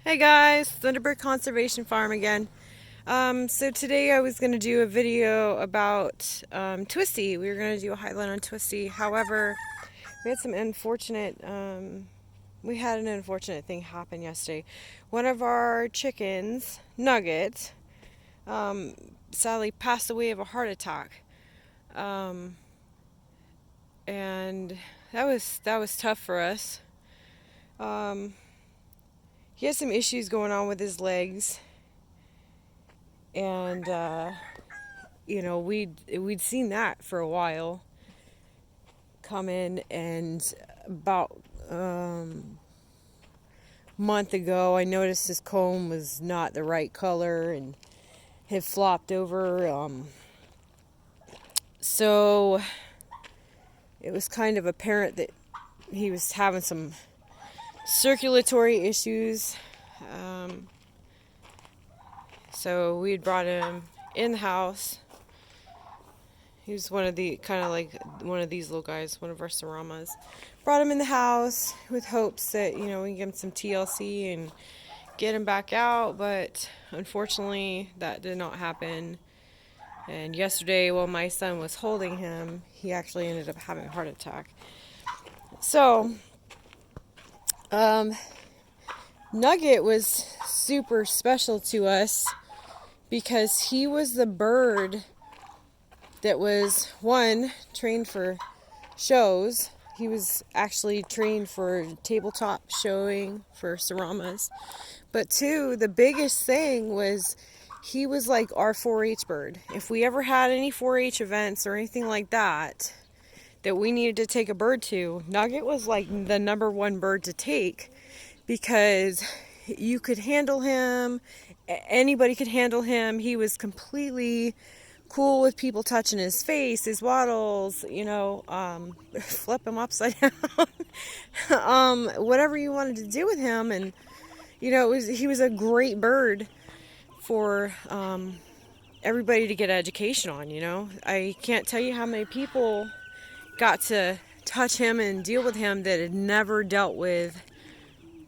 Hey guys, Thunderbird Conservation Farm again. So today I was going to do a video about Twisty. We were going to do a highlight on Twisty. However, we had an unfortunate thing happen yesterday. One of our chickens, Nugget, sadly passed away of a heart attack. Um, and that was tough for us. He has some issues going on with his legs, and we'd seen that for a while come in, and about month ago I noticed his comb was not the right color and had flopped over, so it was kind of apparent that he was having some circulatory issues. So we had brought him in the house. He was one of the kind of like one of these little guys, one of our Saramas. Brought him in the house with hopes that we can give him some TLC and get him back out, but unfortunately that did not happen. And yesterday, while my son was holding him, he actually ended up having a heart attack. So, Nugget was super special to us because he was the bird that was, one, trained for shows. He was actually trained for tabletop showing for Saramas. But two, the biggest thing was he was like our 4-H bird. If we ever had any 4-H events or anything like that we needed to take a bird to, Nugget was like the number one bird to take, because you could handle him, anybody could handle him. He was completely cool with people touching his face, his waddles, flip him upside down, whatever you wanted to do with him. And he was a great bird for everybody to get education on. I can't tell you how many people got to touch him and deal with him that had never dealt with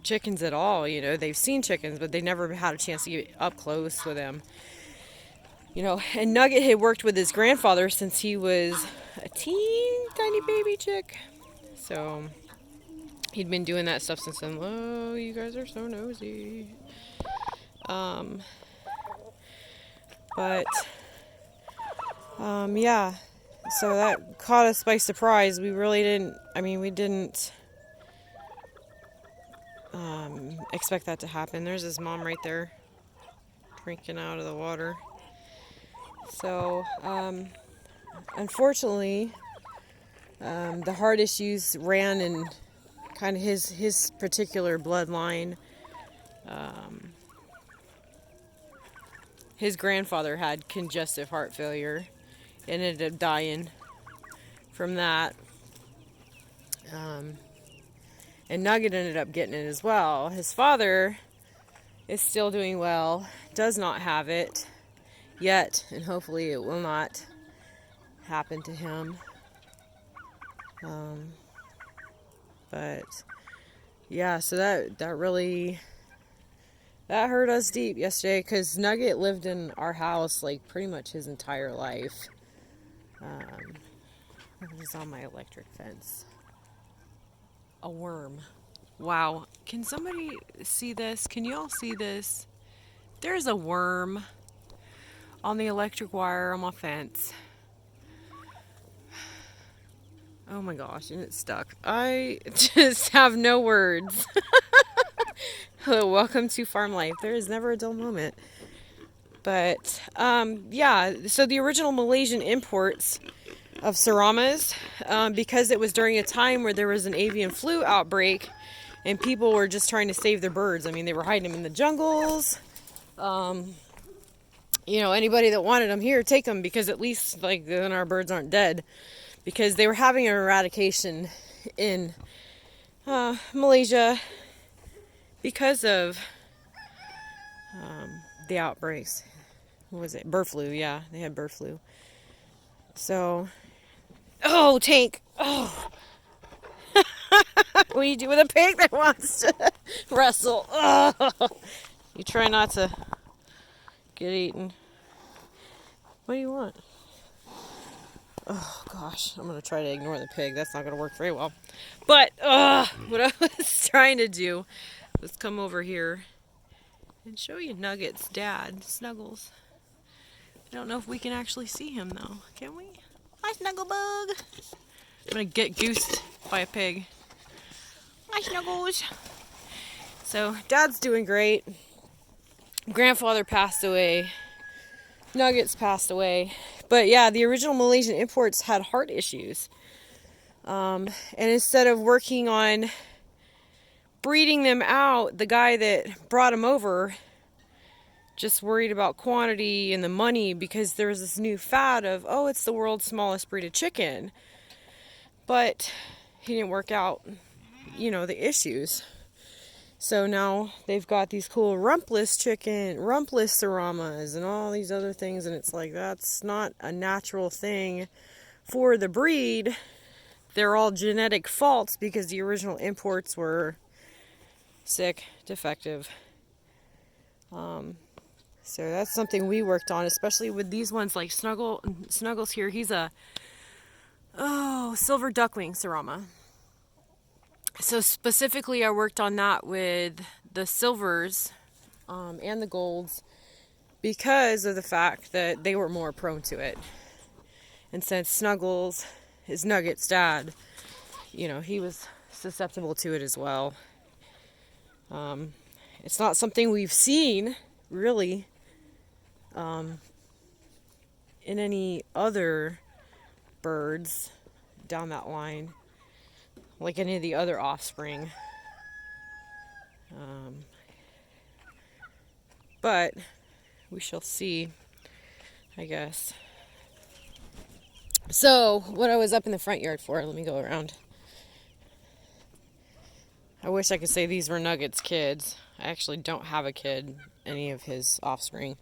chickens at all. They've seen chickens, but they never had a chance to get up close with him. And Nugget had worked with his grandfather since he was a tiny baby chick. So he'd been doing that stuff since then. Oh, you guys are so nosy. Yeah. So that caught us by surprise. We really didn't, we didn't expect that to happen. There's his mom right there drinking out of the water. So, unfortunately, the heart issues ran in kind of his particular bloodline. His grandfather had congestive heart failure and ended up dying from that. And Nugget ended up getting it as well. His father is still doing well, does not have it yet, and hopefully it will not happen to him. But yeah, so that really hurt us deep yesterday, because Nugget lived in our house like pretty much his entire life. He's on my electric fence. A worm. Wow. Can somebody see this? Can you all see this? There's a worm on the electric wire on my fence. Oh my gosh, and it's stuck. I just have no words. Hello, welcome to farm life. There is never a dull moment. But, yeah, so the original Malaysian imports of Saramas, because it was during a time where there was an avian flu outbreak and people were just trying to save their birds. They were hiding them in the jungles. Anybody that wanted them here, take them, because at least then our birds aren't dead. Because they were having an eradication in Malaysia because of the outbreaks. What was it? Bird flu. Yeah, they had bird flu. So, oh, Tank. Oh. What do you do with a pig that wants to wrestle? Oh, you try not to get eaten. What do you want? Oh gosh, I'm gonna try to ignore the pig. That's not gonna work very well. But what I was trying to do was come over here and show you Nugget's dad, Snuggles. I don't know if we can actually see him though. Can we? Hi, Snugglebug. I'm gonna get goosed by a pig. Hi, Snuggles. So, Dad's doing great. Grandfather passed away. Nuggets passed away. But yeah, the original Malaysian imports had heart issues. And instead of working on breeding them out, the guy that brought them over just worried about quantity and the money because there was this new fad of, oh, it's the world's smallest breed of chicken. But he didn't work out, the issues. So now they've got these cool rumpless chicken, rumpless saramas, and all these other things, and it's like, that's not a natural thing for the breed. They're all genetic faults because the original imports were sick, defective. So that's something we worked on, especially with these ones like Snuggles here. He's a silver duckling Sarama. So specifically I worked on that with the silvers and the golds because of the fact that they were more prone to it. And since Snuggles is Nugget's dad, he was susceptible to it as well. It's not something we've seen really in any other birds down that line, like any of the other offspring. But we shall see, I guess. So, what I was up in the front yard for, let me go around. I wish I could say these were Nugget's kids. I actually don't have a kid, any of his offspring.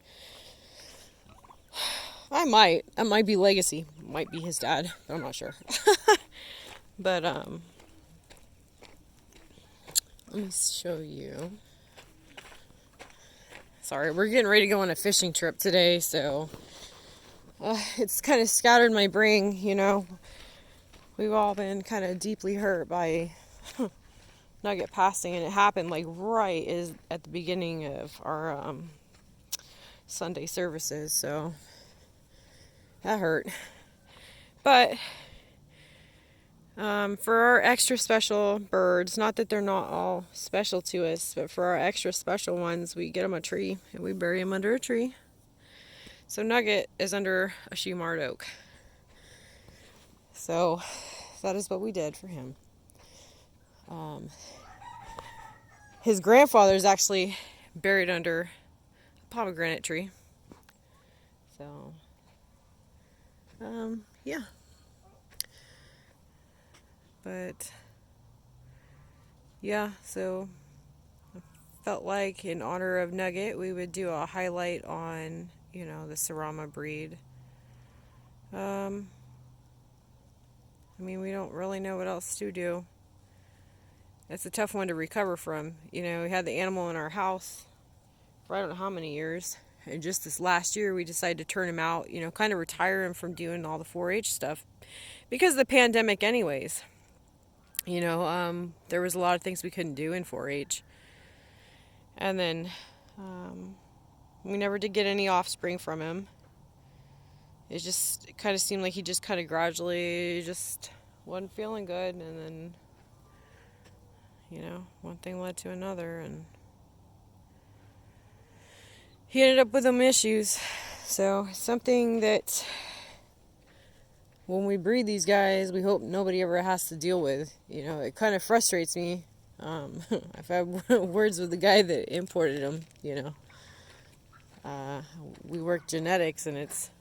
I might. That might be legacy. Might be his dad, but I'm not sure. But, let me show you. Sorry, we're getting ready to go on a fishing trip today, so it's kind of scattered my brain, We've all been kind of deeply hurt by Nugget passing, and it happened like right at the beginning of our Sunday services, so that hurt. But for our extra special birds, not that they're not all special to us, but for our extra special ones, we get them a tree and we bury them under a tree. So Nugget is under a Shumard oak. So that is what we did for him. His grandfather is actually buried under a pomegranate tree. So, yeah. But, yeah, so I felt like in honor of Nugget, we would do a highlight on, the Sarama breed. We don't really know what else to do. It's a tough one to recover from. We had the animal in our house for I don't know how many years. And just this last year, we decided to turn him out, kind of retire him from doing all the 4-H stuff. Because of the pandemic anyways. There was a lot of things we couldn't do in 4-H. And then we never did get any offspring from him. It kind of seemed like he just kind of gradually just wasn't feeling good. And then, one thing led to another. And he ended up with some issues. So, something that when we breed these guys, we hope nobody ever has to deal with. It kind of frustrates me. I've had words with the guy that imported them, we work genetics, and it's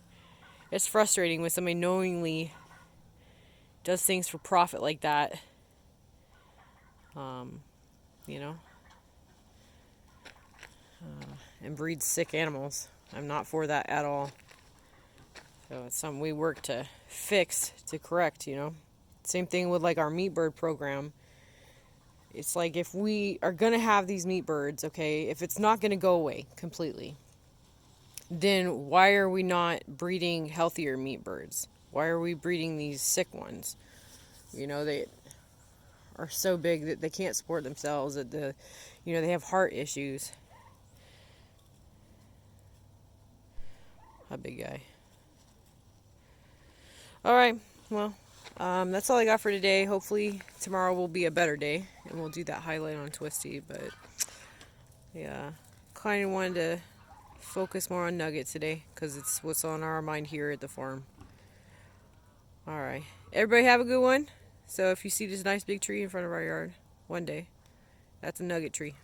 frustrating when somebody knowingly does things for profit like that. And breeds sick animals. I'm not for that at all. So it's something we work to fix, to correct, Same thing with like our meat bird program. It's like if we are going to have these meat birds, okay, if it's not going to go away completely, then why are we not breeding healthier meat birds? Why are we breeding these sick ones? You know, they are so big that they can't support themselves, that they have heart issues. A big guy. All right, well, that's all I got for today. Hopefully tomorrow will be a better day, and we'll do that highlight on Twisty. But yeah, kind of wanted to focus more on Nugget today because it's what's on our mind here at the farm. All right, everybody have a good one. So if you see this nice big tree in front of our yard one day, that's a Nugget tree.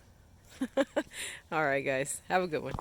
All right, guys, have a good one.